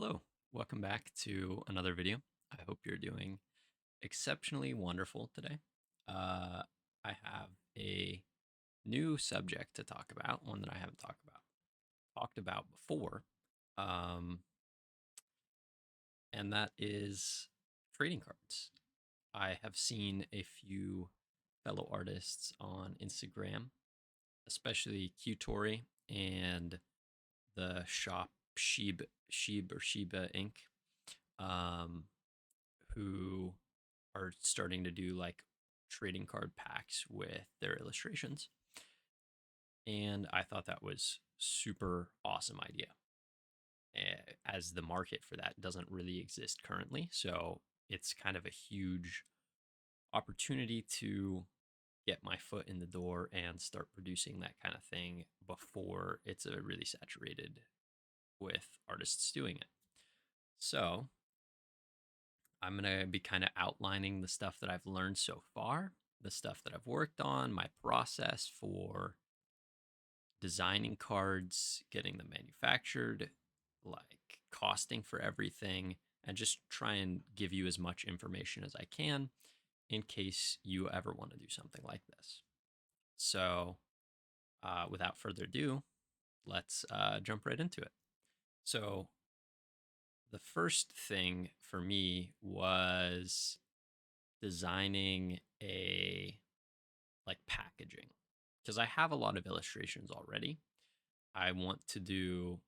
Hello, welcome back to another video. I hope you're doing exceptionally wonderful today. I have a new subject to talk about, one that I haven't talked about before, um, and that is trading cards. I have seen a few fellow artists on Instagram, especially QTori and the shop Sheba Inc. Um, who are starting to do like trading card packs with their illustrations. And I thought that was super awesome idea. As the market for that doesn't really exist currently. So it's kind of a huge opportunity to get my foot in the door and start producing that kind of thing before it's really saturated with artists doing it. So I'm going to be kind of outlining the stuff that I've learned so far, the stuff that I've worked on, my process for designing cards, getting them manufactured, like costing for everything, and just try and give you as much information as I can in case you ever want to do something like this. So, without further ado, let's jump right into it. So, the first thing for me was designing a like packaging because I have a lot of illustrations already. I want to do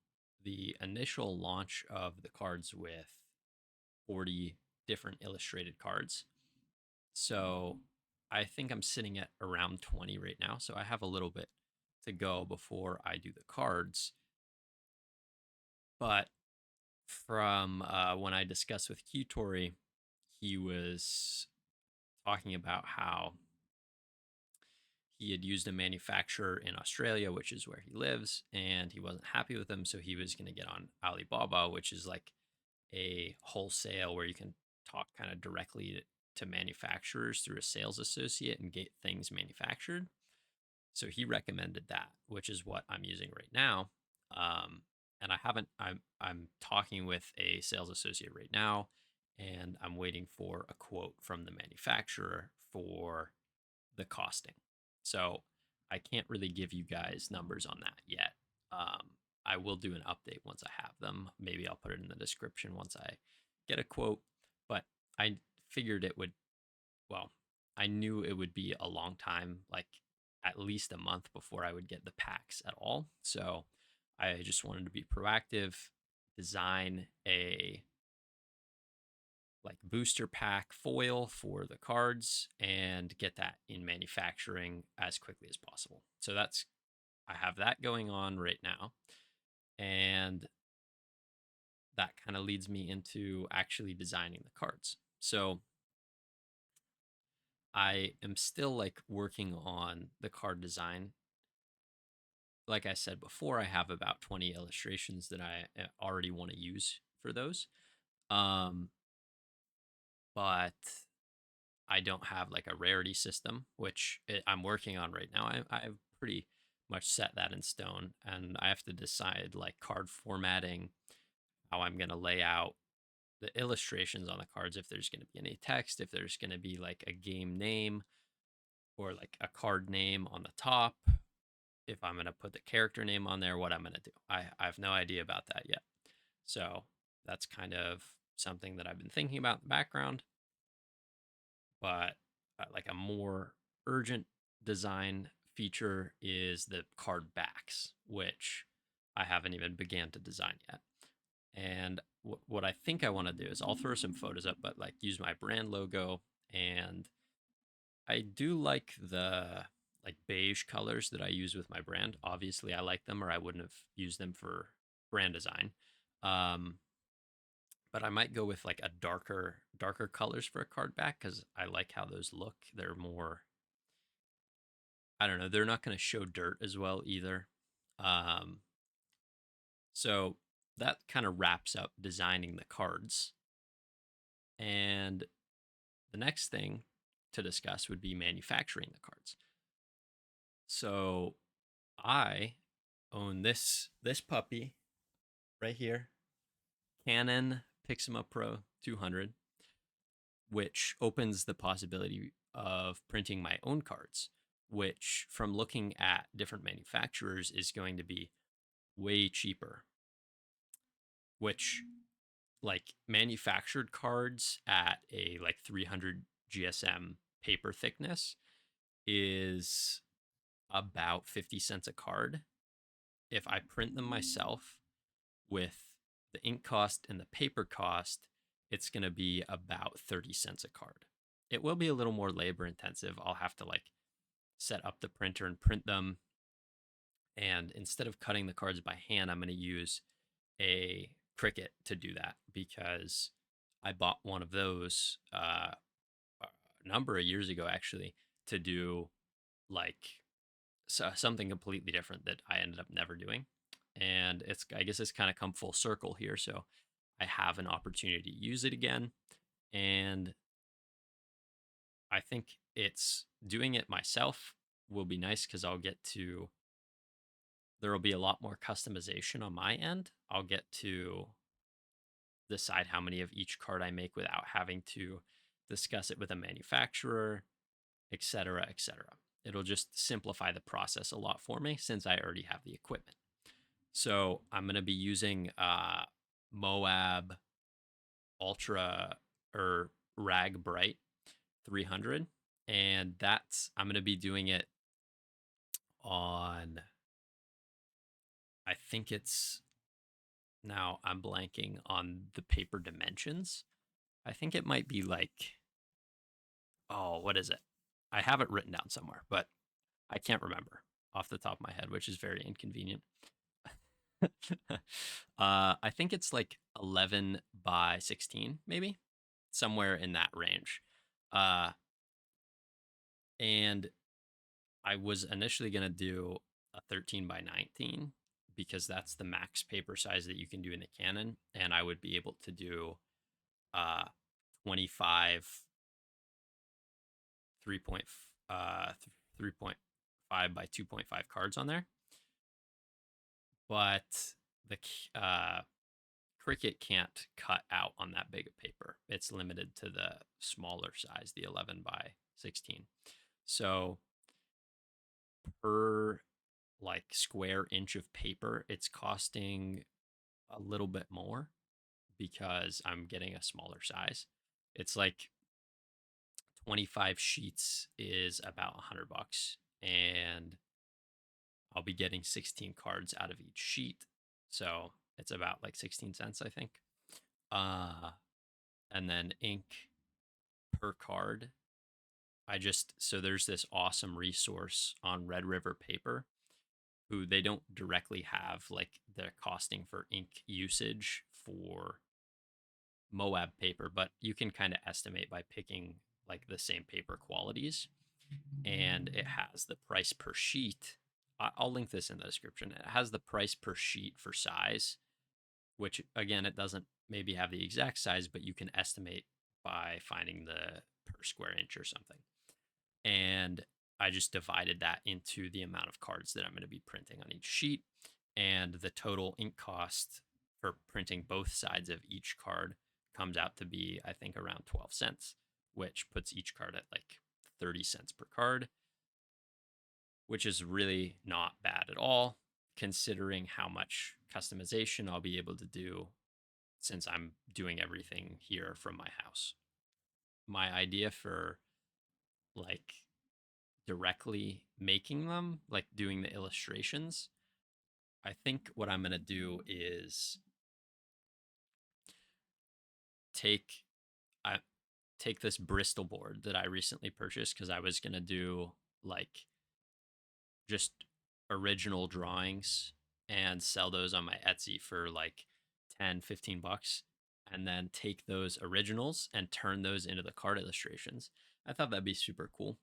the initial launch of the cards with 40 different illustrated cards. So I think I'm sitting at around 20 right now. So I have a little bit to go before I do the cards. But from when I discussed with QTori, he was talking about how he had used a manufacturer in Australia, which is where he lives, and he wasn't happy with them. So he was going to get on Alibaba, which is like a wholesale where you can talk kind of directly to manufacturers through a sales associate and get things manufactured. So he recommended that, which is what I'm using right now. And I haven't. I'm talking with a sales associate right now, and I'm waiting for a quote from the manufacturer for the costing. So I can't really give you guys numbers on that yet. I will do an update once I have them. Maybe I'll put it in the description once I get a quote. But I figured it would, well, I knew it would be a long time, like at least a month before I would get the packs at all. So I just wanted to be proactive, design a like booster pack foil for the cards and get that in manufacturing as quickly as possible. So that's I have that going on right now. And that kind of leads me into actually designing the cards. So I am still like working on the card design. Like I said before, I have about 20 illustrations that I already want to use for those. Um, but I don't have like a rarity system, which I'm working on right now. I've pretty much set that in stone, and I have to decide like card formatting, how I'm going to lay out the illustrations on the cards, if there's going to be any text, if there's going to be like a game name or like a card name on the top, if I'm going to put the character name on there, what I'm going to do. I have no idea about that yet. So that's kind of something that I've been thinking about in the background. But like a more urgent design feature is the card backs, which I haven't even began to design yet. And what I think I want to do is I'll throw some photos up, but like use my brand logo. And I do like the like beige colors that I use with my brand. Obviously, I like them, or I wouldn't have used them for brand design. Um, but I might go with like a darker colors for a card back because I like how those look. They're more, I don't know, they're not going to show dirt as well either. Um, so that kind of wraps up designing the cards. And the next thing to discuss would be manufacturing the cards. So I own this puppy right here, Canon Pixma Pro 200, which opens the possibility of printing my own cards, which from looking at different manufacturers is going to be way cheaper, which like manufactured cards at a like 300 GSM paper thickness is about 50 cents a card. If I print them myself with the ink cost and the paper cost, it's going to be about 30 cents a card. It will be a little more labor intensive. I'll have to like set up the printer and print them. And instead of cutting the cards by hand, I'm going to use a Cricut to do that because I bought one of those a number of years ago actually to do like something completely different that I ended up never doing. And it's I guess it's kind of come full circle here. So I have an opportunity to use it again. And I think it's doing it myself will be nice because I'll get to, there will be a lot more customization on my end. I'll get to decide how many of each card I make without having to discuss it with a manufacturer, etc., etc. It'll just simplify the process a lot for me since I already have the equipment. So I'm going to be using Moab Ultra or Rag Bright 300, and that's I'm going to be doing it on. I think it's now I'm blanking on the paper dimensions. I think it might be like, oh, what is it? I have it written down somewhere, but I can't remember off the top of my head, which is very inconvenient. I think it's like 11 by 16, maybe somewhere in that range. Uh, and I was initially going to do a 13 by 19 because that's the max paper size that you can do in the Canon. And I would be able to do 25 3. Uh, 3.5 by 2.5 cards on there. But the Cricut can't cut out on that big of paper. It's limited to the smaller size, the 11 by 16. So per like square inch of paper, it's costing a little bit more because I'm getting a smaller size. It's like 25 sheets is about $100, and I'll be getting 16 cards out of each sheet. So it's about like 16 cents, I think. And then ink per card. So there's this awesome resource on Red River Paper who they don't directly have like the costing for ink usage for Moab paper, but you can kind of estimate by picking like the same paper qualities. And it has the price per sheet. I'll link this in the description. It has the price per sheet for size, which again, it doesn't maybe have the exact size, but you can estimate by finding the per square inch or something. And I just divided that into the amount of cards that I'm going to be printing on each sheet. And the total ink cost for printing both sides of each card comes out to be, I think, around 12 cents, which puts each card at like 30 cents per card, which is really not bad at all, considering how much customization I'll be able to do since I'm doing everything here from my house. My idea for like directly making them, like doing the illustrations, I think what I'm going to do is take I take this Bristol board that I recently purchased because I was going to do like just original drawings and sell those on my Etsy for like 10, $15, and then take those originals and turn those into the card illustrations. I thought that'd be super cool.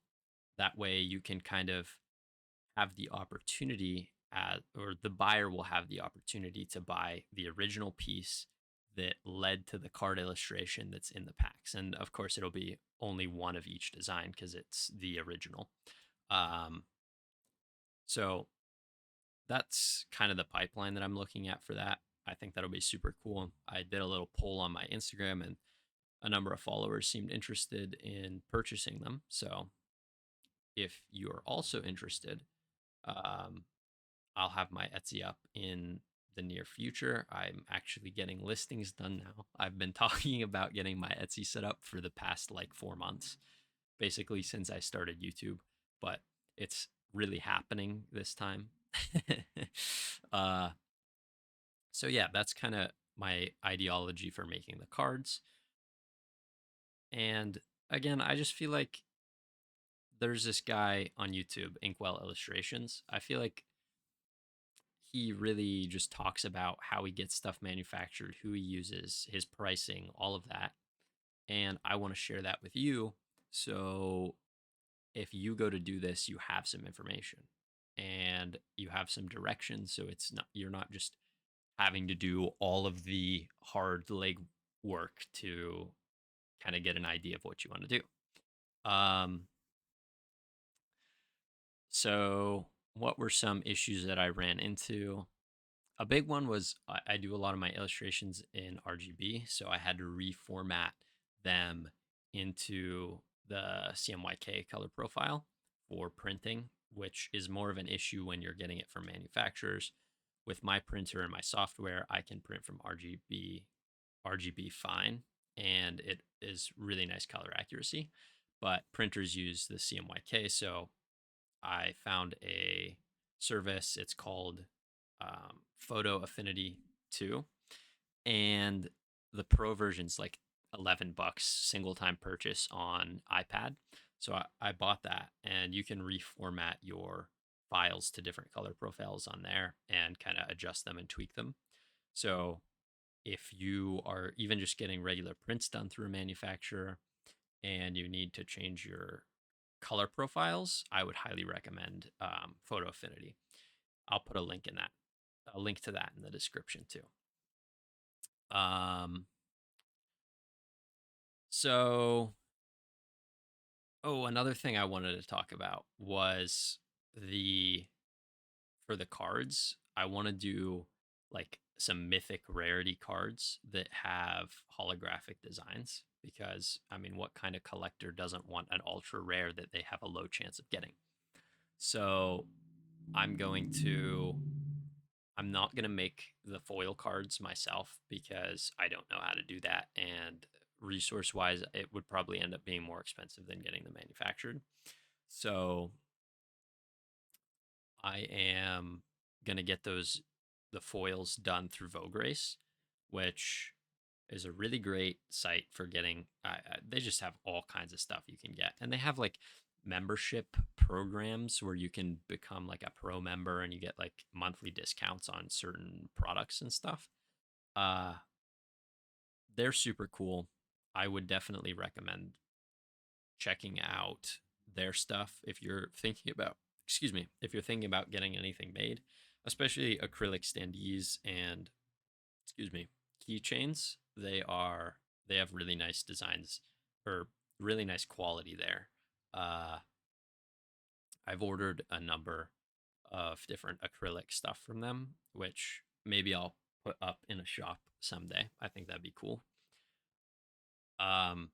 That way you can kind of have the opportunity or the buyer will have the opportunity to buy the original piece that led to the card illustration that's in the packs. And of course, it'll be only one of each design because it's the original. So that's kind of the pipeline that I'm looking at for that. I I think that'll be super cool. I did a little poll on my Instagram, and a number of followers seemed interested in purchasing them. So if you are also interested, um, I'll have my Etsy up in the near future. I'm actually getting listings done now. I've been talking about getting my Etsy set up for the past like 4 months, basically since I started YouTube, but it's really happening this time. uh, so yeah, that's kind of my ideology for making the cards. And again, I just feel like there's this guy on YouTube, Inkwell Illustrations. I feel like he really just talks about how he gets stuff manufactured, who he uses, his pricing, all of that. And I want to share that with you. So if you go to do this, you have some information and you have some direction. So it's not, you're not just having to do all of the hard leg work to kind of get an idea of what you want to do. So what were some issues that I ran into? A big one was I do a lot of my illustrations in RGB, so I had to reformat them into the CMYK color profile for printing, which is more of an issue when you're getting it from manufacturers. With my printer and my software, I can print from RGB fine, and it is really nice color accuracy. But printers use the CMYK, so I found a service. It's called Photo Affinity 2, and the pro version's like $11 single time purchase on iPad. So I bought that, and you can reformat your files to different color profiles on there and kind of adjust them and tweak them. So if you are even just getting regular prints done through a manufacturer and you need to change your color profiles, I would highly recommend Photo Affinity. I'll put a link to that in the description too. Um, so, oh, another thing I wanted to talk about was the for the cards. I want to do like some mythic rarity cards that have holographic designs because I mean, what kind of collector doesn't want an ultra rare that they have a low chance of getting? So, I'm going to I'm not going to make the foil cards myself because I don't know how to do that. And resource wise, it would probably end up being more expensive than getting them manufactured. So I am going to get the foils done through Vograce, which is a really great site for getting, they just have all kinds of stuff you can get. And they have like membership programs where you can become like a pro member and you get like monthly discounts on certain products and stuff. Uh, they're super cool. I would definitely recommend checking out their stuff if you're thinking about, excuse me, if you're thinking about getting anything made, especially acrylic standees and, excuse me, keychains. They have really nice designs or really nice quality there. Uh, I've ordered a number of different acrylic stuff from them, which maybe I'll put up in a shop someday. I think that'd be cool. Um,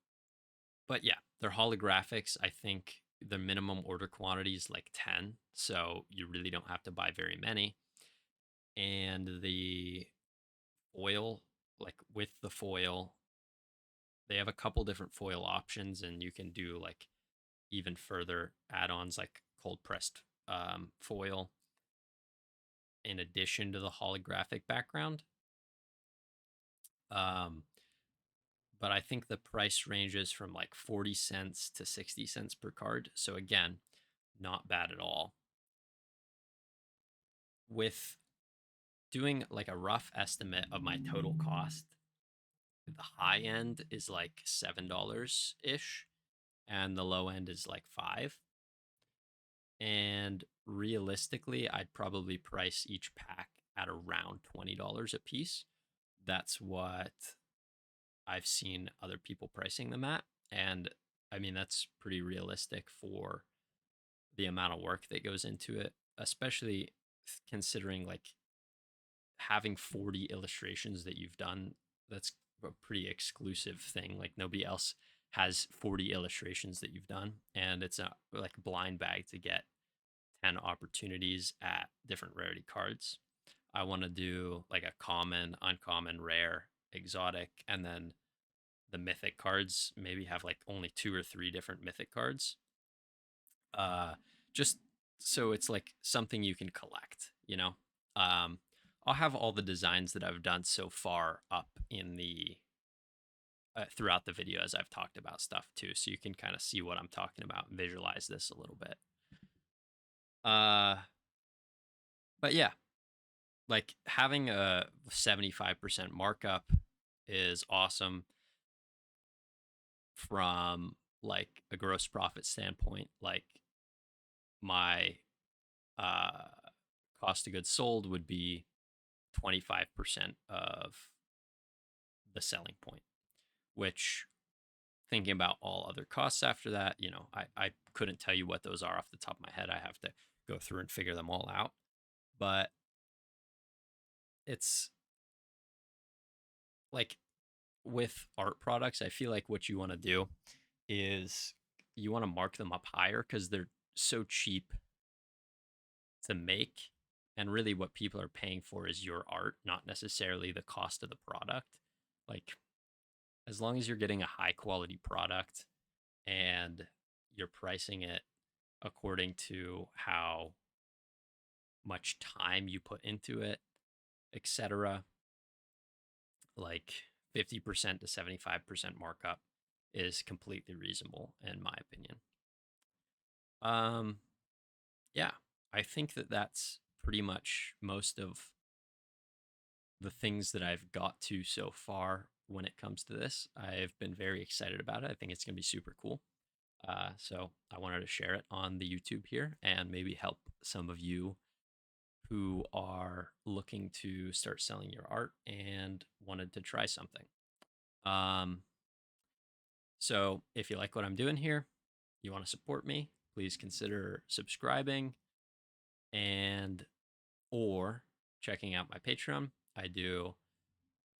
but yeah, they're holographics. I think the minimum order quantity is like 10, so you really don't have to buy very many. And the foil, like with the foil, they have a couple different foil options, and you can do like even further add-ons like cold pressed foil in addition to the holographic background. Um, but I think the price ranges from like 40 cents to 60 cents per card. So again, not bad at all. With doing like a rough estimate of my total cost, the high end is like $7 ish, and the low end is like 5. And realistically, I'd probably price each pack at around $20 a piece. That's what I've seen other people pricing them at. And I mean, that's pretty realistic for the amount of work that goes into it, especially considering like having 40 illustrations that you've done, that's a pretty exclusive thing. Like nobody else has 40 illustrations that you've done, and it's a like blind bag to get 10 opportunities at different rarity cards. I want to do like a common, uncommon, rare, exotic, and then the mythic cards. Maybe have like only 2 or 3 different mythic cards. Uh, just so it's like something you can collect. Um, I'll have all the designs that I've done so far up in the throughout the video as I've talked about stuff too, so you can kind of see what I'm talking about and visualize this a little bit. Uh, but yeah, like having a 75% markup is awesome from like a gross profit standpoint. Like my uh, cost of goods sold would be 25% of the selling point, which thinking about all other costs after that, I couldn't tell you what those are off the top of my head. I have to go through and figure them all out. But it's like with art products, I feel like what you want to do is you want to mark them up higher because they're so cheap to make. And really, what people are paying for is your art, not necessarily the cost of the product. Like, as long as you're getting a high quality product and you're pricing it according to how much time you put into it, etc., like 50% to 75% markup is completely reasonable in my opinion. Um, yeah, I think that that's pretty much most of the things that I've got to so far when it comes to this. I've been very excited about it. I think it's going to be super cool. So I wanted to share it on the YouTube here and maybe help some of you who are looking to start selling your art and wanted to try something. Um, so if you like what I'm doing here, you want to support me, please consider subscribing and or checking out my Patreon. I do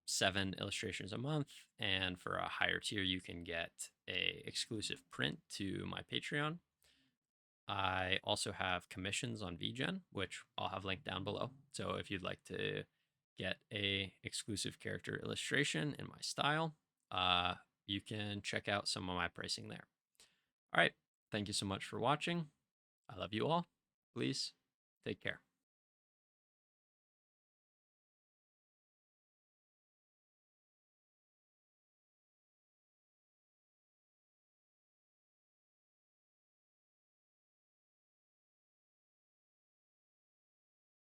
7 illustrations a month, and for a higher tier, you can get a exclusive print to my Patreon. I also have commissions on VGen, which I'll have linked down below. So if you'd like to get a exclusive character illustration in my style, you can check out some of my pricing there. All right. Thank you so much for watching. I love you all. Please take care.